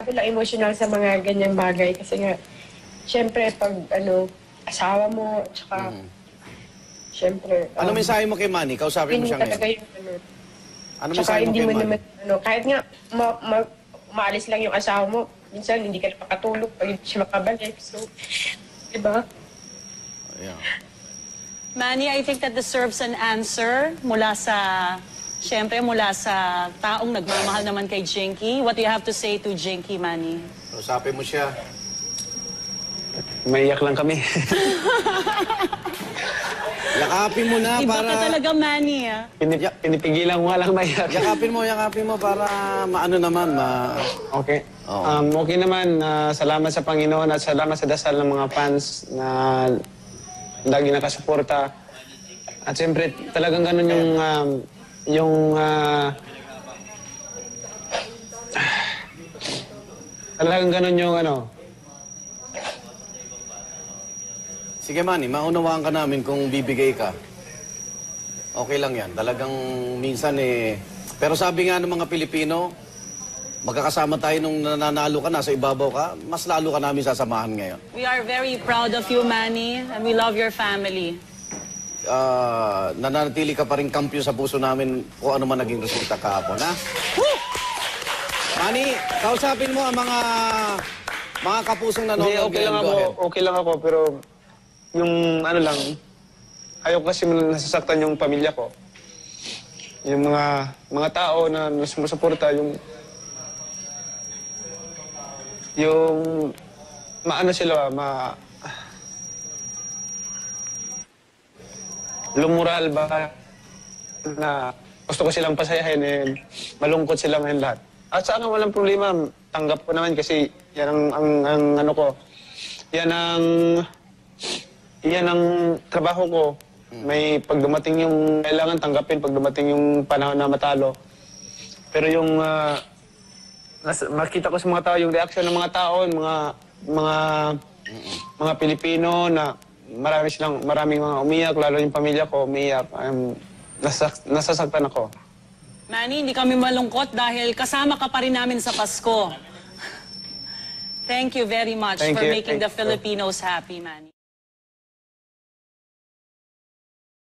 Ako lang emotional sa mga ganyang bagay kasi nga, syempre pag asawa mo, tsaka, syempre, Ano mensahe mo kay Manny? Kausapin mo siya talaga ngayon. yung Ano tsaka mensahe mo hindi kay mo Manny? naman, kahit nga, umaalis lang yung asawa mo, minsan hindi ka napakatulog pag hindi siya makabalik. So, diba? Yeah. Manny, I think that deserves an answer mula sa, syempre mula sa taong nagmamahal naman kay Jinky. What do you have to say to Jinky, Manny? Kausapin mo siya. Maiyak lang kami. Yakapin mo na Iba para... ka talaga, Manny, ah. Pinipigilan ko nga lang maiyak. Yakapin mo para maano naman, Okay. Oo. Okay naman. Salamat sa Panginoon at salamat sa dasal ng mga fans na lagi nakasuporta. At siyempre, talagang ganun talagang ganun yung Sige Manny, maunawaan ka namin kung bibigay ka. Okay lang yan. Talagang minsan Pero sabi nga ng mga Pilipino, magkakasama tayo nung nananalo ka, nasa ibabaw ka, mas lalo ka namin sasamahan ngayon. We are very proud of you, Manny, and we love your family. Nananatili ka pa rin kampiyon sa puso namin kung ano man naging resulta kahapon, ha? Manny, kausapin mo ang mga kapusong nanonood. okay lang ako. Okay lang ako, pero yung lang, ayaw kasi nasasaktan yung pamilya ko. Yung mga tao na sumusuporta, yung maano sila, lumural ba na gusto ko silang pasayahin and malungkot sila ngayon lahat. At saan walang problema, tanggap ko naman kasi yan ang ano ko. Yan ang trabaho ko. May pag dumating yung kailangan tanggapin, pag dumating yung panahon na matalo. Pero yung makita ko sa mga tao, yung reaction ng mga tao, mga Pilipino na maraming mga umiyak, lalo yung pamilya ko umiyak. Nasasaktan ako. Manny, hindi kami malungkot dahil kasama ka pa rin namin sa Pasko. Thank you very much for making the Filipinos happy, Manny.